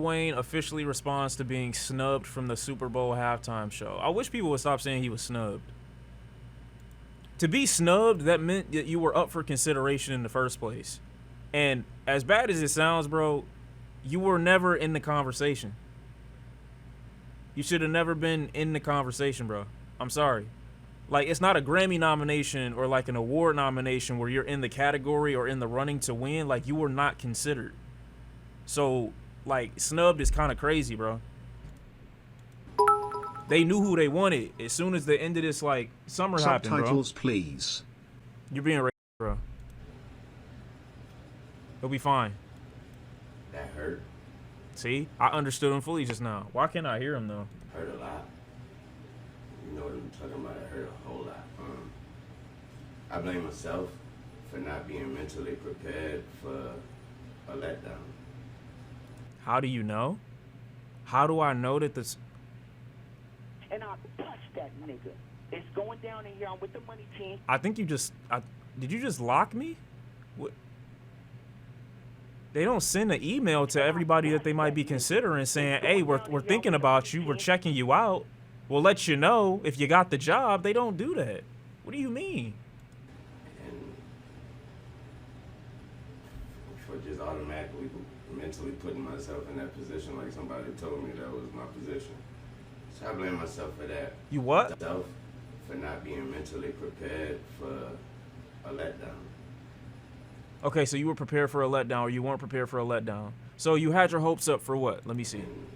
Wayne officially responds to being snubbed from the Super Bowl halftime show. I wish people would stop saying he was snubbed. To be snubbed, that meant that you were up for consideration in the first place. And as bad as it sounds, bro, you were never in the conversation. You should have never been in the conversation, bro. I'm sorry. Like, it's not a Grammy nomination or like an award nomination where you're in the category or in the running to win. Like, you were not considered. So, like, snubbed is kind of crazy, bro. They knew who they wanted as soon as the end of this, like, summer happened, bro. Subtitles, please. You're being racist, bro. He'll be fine. That hurt. See? I understood him fully just now. Why can't I hear him, though? Hurt a lot. You know what I'm talking about? It hurt a whole lot. I blame myself for not being mentally prepared for a letdown. How do you know? How do I know that this... And I'll touch that nigga. It's going down in here. I'm with the money team. I think you just... did you just lock me? What? They don't send an email to everybody that they might be considering saying, hey, we're thinking about you. We're checking you out. We'll let you know if you got the job. They don't do that. What do you mean? And for just automatically mentally putting myself in that position, like somebody told me that was my position. So I blame myself for that. You what? Myself for not being mentally prepared for a letdown. Okay, so you were prepared for a letdown or you weren't prepared for a letdown. So you had your hopes up for what? Let me see. And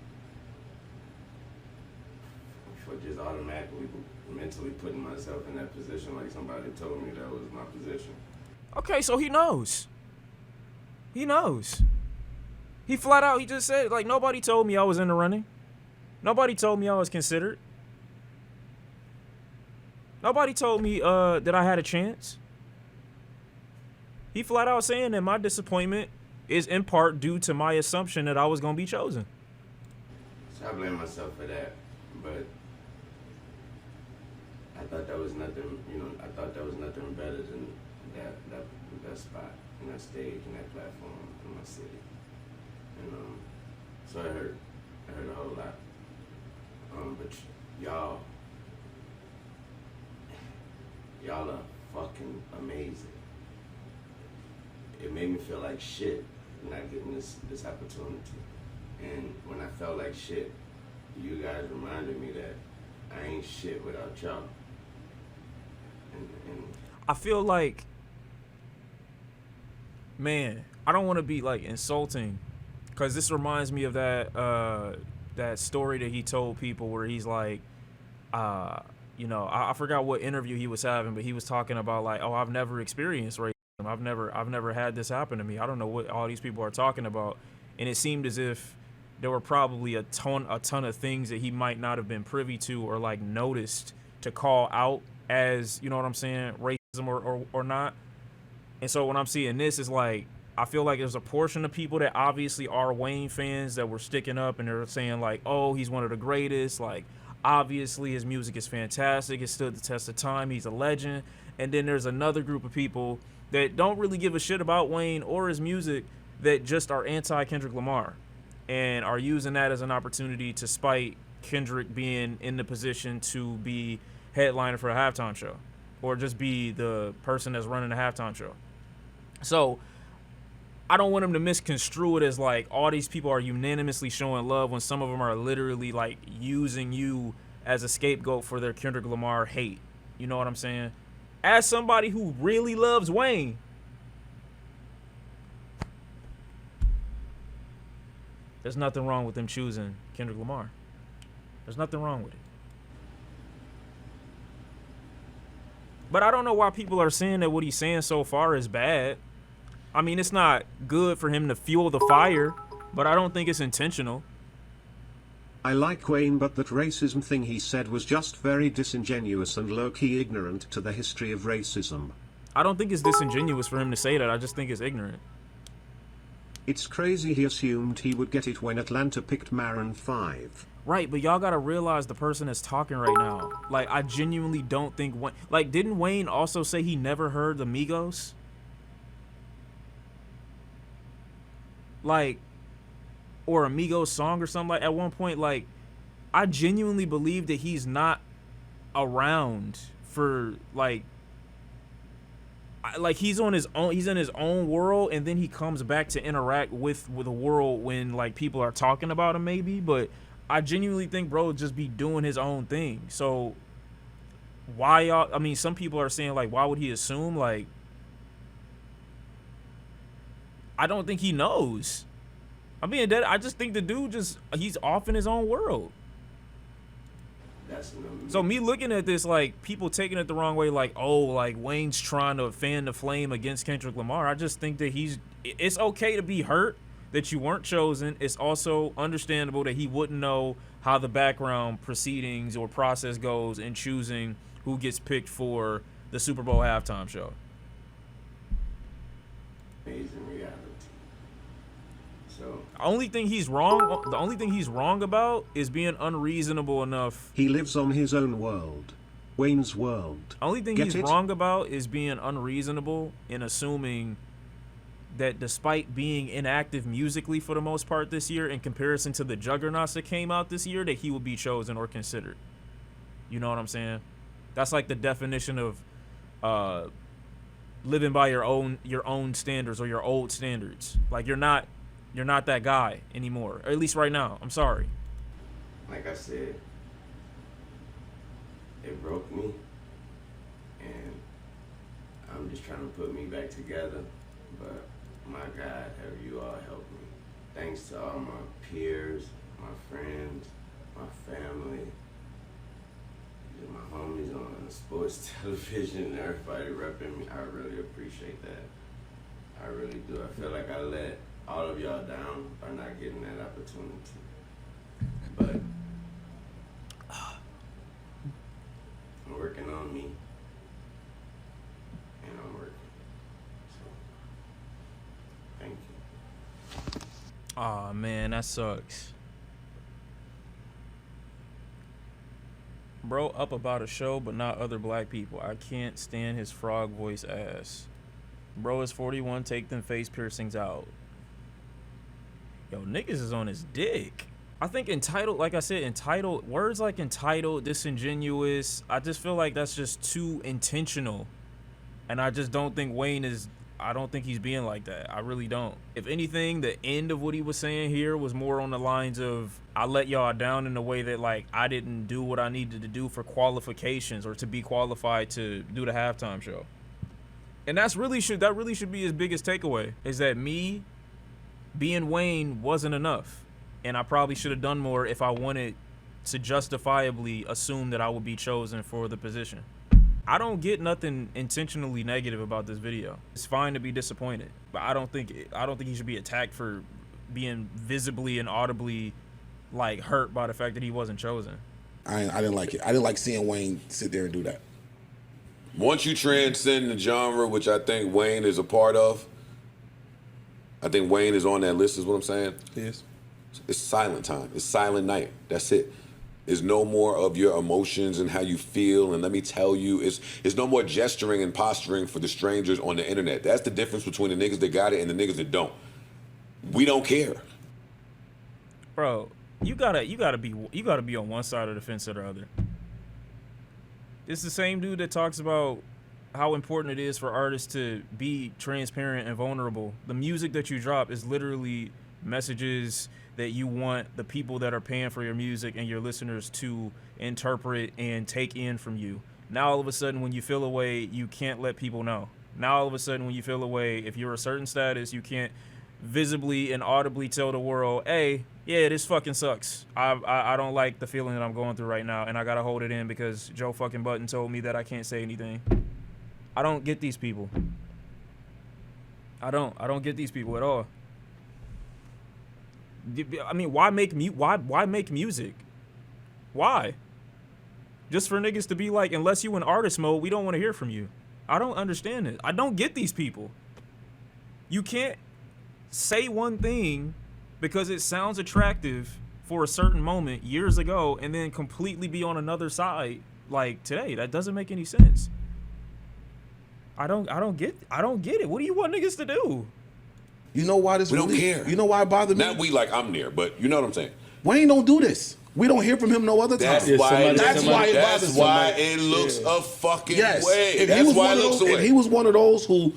for just automatically mentally putting myself in that position, like somebody told me that was my position. Okay, so he knows. He knows. He flat out, he just said, like, nobody told me I was in the running. Nobody told me I was considered. Nobody told me that I had a chance. He flat out saying that my disappointment is in part due to my assumption that I was going to be chosen. So I blame myself for that, but I thought that was nothing, I thought that was nothing better than that spot, and that stage, and that platform in my city. And so it hurt a whole lot. But y'all are fucking amazing. It made me feel like shit not getting this opportunity. And when I felt like shit, you guys reminded me that I ain't shit without y'all. And I feel like, man, I don't want to be like insulting, because this reminds me of that story that he told people where he's like, I forgot what interview he was having, but he was talking about like, oh, I've never experienced racism. I've never had this happen to me. I don't know what all these people are talking about. And it seemed as if there were probably a ton of things that he might not have been privy to or like noticed to call out as, you know what I'm saying, racism or not. And so when I'm seeing this, it's like, I feel like there's a portion of people that obviously are Wayne fans that were sticking up and they're saying like, oh, he's one of the greatest. Like, obviously his music is fantastic. It stood the test of time. He's a legend. And then there's another group of people that don't really give a shit about Wayne or his music, that just are anti-Kendrick Lamar and are using that as an opportunity to spite Kendrick being in the position to be headliner for a halftime show or just be the person that's running the halftime show. So I don't want him to misconstrue it as like all these people are unanimously showing love when some of them are literally like using you as a scapegoat for their Kendrick Lamar hate. You know what I'm saying? As somebody who really loves Wayne, there's nothing wrong with them choosing Kendrick Lamar. There's nothing wrong with it. But I don't know why people are saying that what he's saying so far is bad. I mean, it's not good for him to fuel the fire, but I don't think it's intentional. I like Wayne, but that racism thing he said was just very disingenuous and low-key ignorant to the history of racism. I don't think it's disingenuous for him to say that. I just think it's ignorant. It's crazy he assumed he would get it when Atlanta picked Maroon 5. Right, but y'all gotta realize the person that's talking right now. Like, I genuinely don't think Wayne... Like, didn't Wayne also say he never heard the Migos? Like... or a Migos song or something like at one point, like I genuinely believe that he's not around for like he's on his own, he's in his own world, and then he comes back to interact with the world when like people are talking about him maybe. But I genuinely think bro would just be doing his own thing. So why y'all, I mean, some people are saying like, why would he assume? Like, I don't think he knows. I mean, I just think the dude he's off in his own world. So me looking at this, like, people taking it the wrong way, like, oh, like, Wayne's trying to fan the flame against Kendrick Lamar. I just think that it's okay to be hurt that you weren't chosen. It's also understandable that he wouldn't know how the background proceedings or process goes in choosing who gets picked for the Super Bowl halftime show. Amazing reality. So The only thing he's wrong about is being unreasonable enough. He lives on his own world. Wayne's world. Only thing Get he's it? wrong about is being unreasonable in assuming that despite being inactive musically for the most part this year in comparison to the juggernauts that came out this year, that he will be chosen or considered. You know what I'm saying? That's like the definition of living by your own standards or your old standards. Like you're not that guy anymore, or at least right now. I'm sorry. like I said, it broke me, and I'm just trying to put me back together. But my God, have you all helped me? Thanks to all my peers, my friends, my family, my homies on sports television, everybody repping me. I really appreciate that. I really do. I feel like I let all of y'all down by not getting that opportunity. But I'm working on me, and I'm working. So, thank you. Aw, man, that sucks. Bro up about a show but not other black people. I can't stand his frog voice ass. Bro is 41, take them face piercings out. Yo, niggas is on his dick. I think entitled, like I said, entitled, words like entitled, disingenuous, I just feel like that's just too intentional. And I just don't think I don't think he's being like that. I really don't. If anything, the end of what he was saying here was more on the lines of, I let y'all down in a way that, like, I didn't do what I needed to do for qualifications or to be qualified to do the halftime show. And that really should be his biggest takeaway, is that me being Wayne wasn't enough. And I probably should have done more if I wanted to justifiably assume that I would be chosen for the position. I don't get nothing intentionally negative about this video. It's fine to be disappointed, but I don't think he should be attacked for being visibly and audibly like hurt by the fact that he wasn't chosen. I didn't like it. I didn't like seeing Wayne sit there and do that. Once you transcend the genre, which I think Wayne is a part of, I think Wayne is on that list, is what I'm saying. Yes. It's silent time. It's silent night. That's it. It's no more of your emotions and how you feel. And let me tell you, it's no more gesturing and posturing for the strangers on the internet. That's the difference between the niggas that got it and the niggas that don't. We don't care. Bro, you gotta be on one side of the fence or the other. It's the same dude that talks about how important it is for artists to be transparent and vulnerable. The music that you drop is literally messages that you want the people that are paying for your music and your listeners to interpret and take in from you. Now all of a sudden when you feel a way, you can't let people know. Now all of a sudden when you feel a way, if you're a certain status, you can't visibly and audibly tell the world, hey, yeah, this fucking sucks. I don't like the feeling that I'm going through right now, and I gotta hold it in because Joe fucking Button told me that I can't say anything. I don't get these people. I don't get these people at all. I mean, why make music? Why? Just for niggas to be like, unless you in artist mode, we don't want to hear from you. I don't understand it. I don't get these people. You can't say one thing because it sounds attractive for a certain moment years ago and then completely be on another side like today. That doesn't make any sense. I don't get it. What do you want niggas to do? You know why this? We don't really, care. You know why it bothered me? Not we like I'm near, but you know what I'm saying. Wayne don't do this. We don't hear from him no other time. That's Yeah, why. That's why it That's bothers why somebody. it looks a fucking Yes. way. If he That's was why one it of looks those, away. if he was one of those who,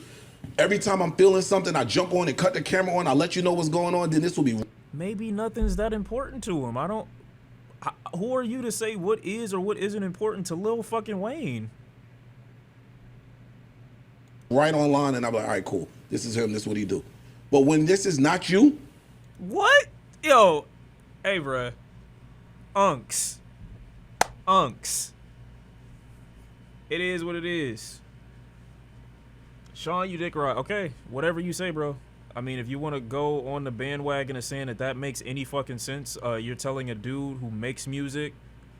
every time I'm feeling something, I jump on and cut the camera on, I let you know what's going on, then this will be Maybe nothing's that important to him. Who are you to say what is or what isn't important to Lil fucking Wayne? right online, and I'm like, all right, cool. This is him. This is what he do. But when this is not you, What? Yo, hey, bruh. Unks. It is what it is. Sean, you dick right. Okay, whatever you say, bro. I mean, if you want to go on the bandwagon of saying that makes any fucking sense, you're telling a dude who makes music,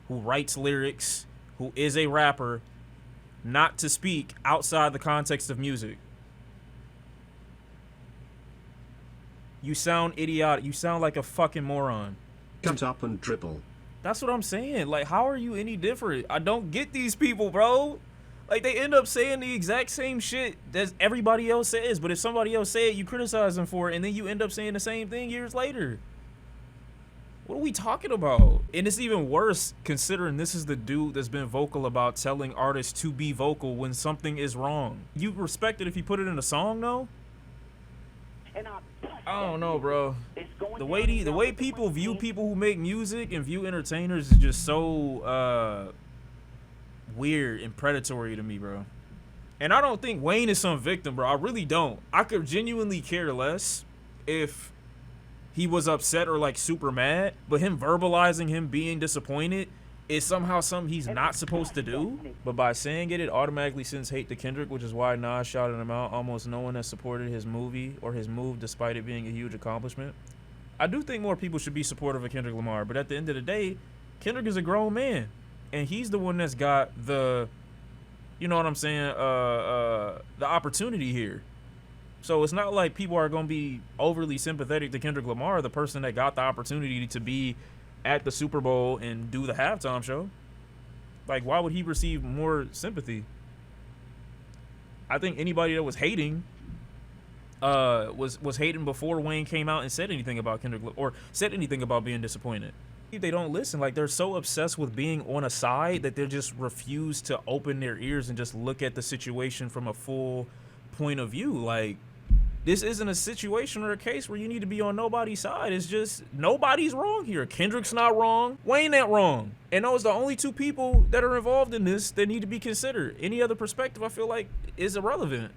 who writes lyrics, who is a rapper, not to speak outside the context of music. You sound idiotic. You sound like a fucking moron. Cut up and dribble. That's what I'm saying. Like, how are you any different? I don't get these people, bro. Like, they end up saying the exact same shit that everybody else says, but if somebody else say it, you criticize them for it, and then you end up saying the same thing years later. What are we talking about? And it's even worse considering this is the dude that's been vocal about telling artists to be vocal when something is wrong. You respect it if you put it in a song, though? I don't know, bro. The way people view people who make music and view entertainers is just so weird and predatory to me, bro. And I don't think Wayne is some victim, bro. I really don't. I could genuinely care less if he was upset or like super mad, but him verbalizing him being disappointed is somehow something he's not supposed to do. But by saying it, it automatically sends hate to Kendrick, which is why Nas shouted him out. Almost no one has supported his movie or his move despite it being a huge accomplishment. I do think more people should be supportive of Kendrick Lamar, but at the end of the day, Kendrick is a grown man. And he's the one that's got the, you know what I'm saying, the opportunity here. So it's not like people are going to be overly sympathetic to Kendrick Lamar, the person that got the opportunity to be at the Super Bowl and do the halftime show. Like, why would he receive more sympathy? I think anybody that was hating was hating before Wayne came out and said anything about Kendrick or said anything about being disappointed. They don't listen. Like, they're so obsessed with being on a side that they just refuse to open their ears and just look at the situation from a full point of view. Like, this isn't a situation or a case where you need to be on nobody's side. It's just nobody's wrong here. Kendrick's not wrong. Wayne ain't wrong. And those are the only two people that are involved in this that need to be considered. Any other perspective, I feel like, is irrelevant.